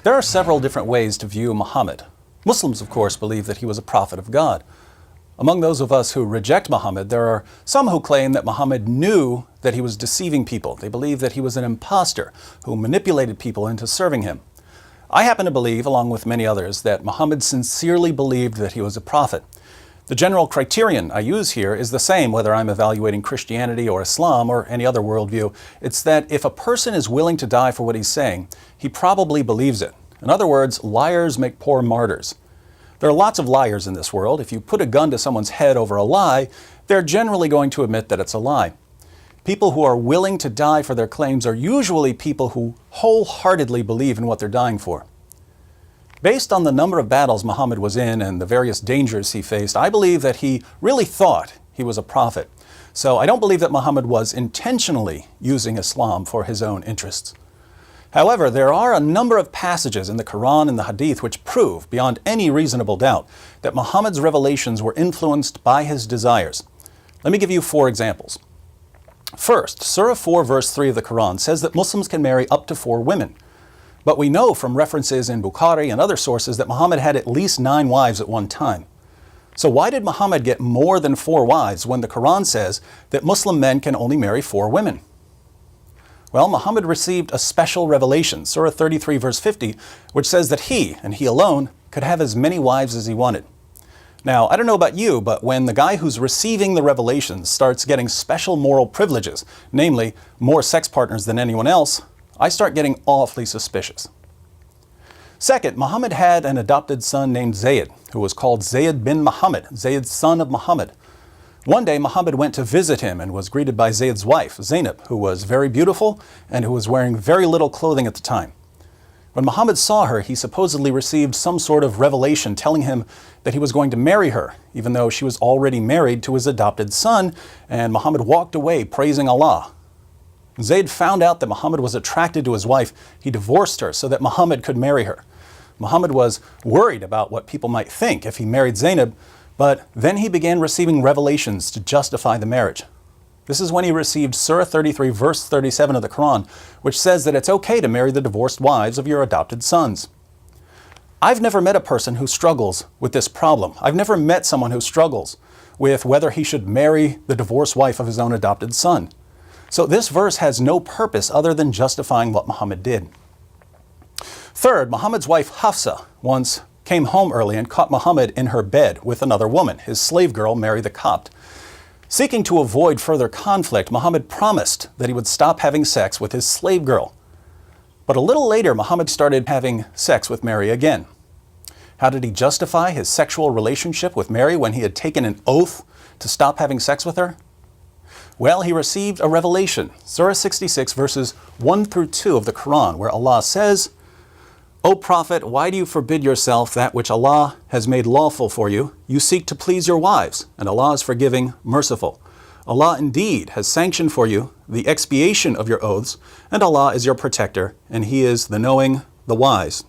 There are several different ways to view Muhammad. Muslims, of course, believe that he was a prophet of God. Among those of us who reject Muhammad, there are some who claim that Muhammad knew that he was deceiving people. They believe that he was an impostor who manipulated people into serving him. I happen to believe, along with many others, that Muhammad sincerely believed that he was a prophet. The general criterion I use here is the same whether I'm evaluating Christianity or Islam or any other worldview. It's that if a person is willing to die for what he's saying, he probably believes it. In other words, liars make poor martyrs. There are lots of liars in this world. If you put a gun to someone's head over a lie, they're generally going to admit that it's a lie. People who are willing to die for their claims are usually people who wholeheartedly believe in what they're dying for. Based on the number of battles Muhammad was in and the various dangers he faced, I believe that he really thought he was a prophet. So I don't believe that Muhammad was intentionally using Islam for his own interests. However, there are a number of passages in the Quran and the Hadith which prove, beyond any reasonable doubt, that Muhammad's revelations were influenced by his desires. Let me give you 4 examples. First, Surah 4 verse 3 of the Quran says that Muslims can marry up to 4 women. But we know from references in Bukhari and other sources that Muhammad had at least 9 wives at one time. So why did Muhammad get more than 4 wives when the Quran says that Muslim men can only marry 4 women? Well, Muhammad received a special revelation, Surah 33 verse 50, which says that he, and he alone, could have as many wives as he wanted. Now, I don't know about you, but when the guy who's receiving the revelations starts getting special moral privileges, namely more sex partners than anyone else, I start getting awfully suspicious. Second, Muhammad had an adopted son named Zayd, who was called Zayd bin Muhammad, Zayd son of Muhammad. One day, Muhammad went to visit him and was greeted by Zayd's wife, Zainab, who was very beautiful and who was wearing very little clothing at the time. When Muhammad saw her, he supposedly received some sort of revelation telling him that he was going to marry her, even though she was already married to his adopted son, and Muhammad walked away praising Allah. When Zayd found out that Muhammad was attracted to his wife, he divorced her so that Muhammad could marry her. Muhammad was worried about what people might think if he married Zainab, but then he began receiving revelations to justify the marriage. This is when he received Surah 33 verse 37 of the Quran, which says that it's okay to marry the divorced wives of your adopted sons. I've never met a person who struggles with this problem. I've never met someone who struggles with whether he should marry the divorced wife of his own adopted son. So this verse has no purpose other than justifying what Muhammad did. Third, Muhammad's wife Hafsa once came home early and caught Muhammad in her bed with another woman, his slave girl, Mary the Copt. Seeking to avoid further conflict, Muhammad promised that he would stop having sex with his slave girl. But a little later, Muhammad started having sex with Mary again. How did he justify his sexual relationship with Mary when he had taken an oath to stop having sex with her? Well, he received a revelation, Surah 66 verses 1 through 2 of the Quran, where Allah says, "O Prophet, why do you forbid yourself that which Allah has made lawful for you? You seek to please your wives, and Allah is forgiving, merciful. Allah indeed has sanctioned for you the expiation of your oaths, and Allah is your protector, and He is the knowing, the wise."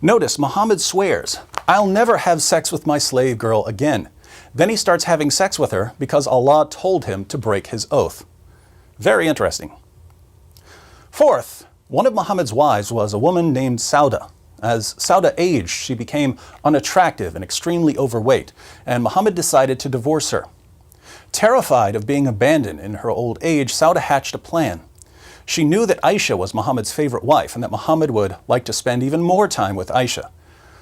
Notice Muhammad swears, "I'll never have sex with my slave girl again." Then he starts having sex with her because Allah told him to break his oath. Very interesting. Fourth, one of Muhammad's wives was a woman named Sauda. As Sauda aged, she became unattractive and extremely overweight, and Muhammad decided to divorce her. Terrified of being abandoned in her old age, Sauda hatched a plan. She knew that Aisha was Muhammad's favorite wife and that Muhammad would like to spend even more time with Aisha.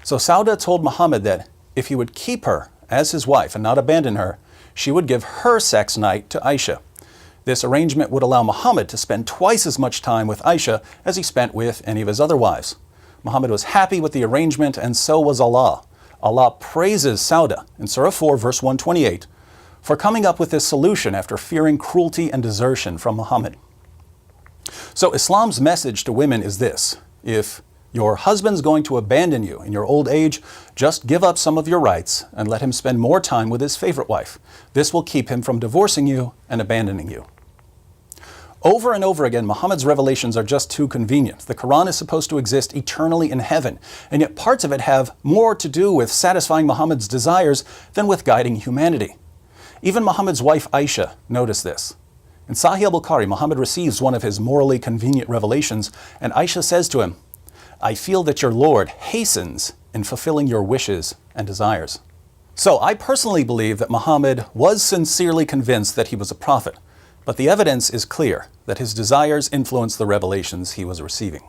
So Sauda told Muhammad that if he would keep her as his wife and not abandon her, she would give her sex night to Aisha. This arrangement would allow Muhammad to spend twice as much time with Aisha as he spent with any of his other wives. Muhammad was happy with the arrangement, and so was Allah. Allah praises Sauda in Surah 4 verse 128 for coming up with this solution after fearing cruelty and desertion from Muhammad. So Islam's message to women is this: if your husband's going to abandon you in your old age, just give up some of your rights and let him spend more time with his favorite wife. This will keep him from divorcing you and abandoning you. Over and over again, Muhammad's revelations are just too convenient. The Quran is supposed to exist eternally in heaven, and yet parts of it have more to do with satisfying Muhammad's desires than with guiding humanity. Even Muhammad's wife Aisha noticed this. In Sahih al-Bukhari, Muhammad receives one of his morally convenient revelations, and Aisha says to him, I feel that your Lord hastens in fulfilling your wishes and desires. So I personally believe that Muhammad was sincerely convinced that he was a prophet, but the evidence is clear that his desires influenced the revelations he was receiving.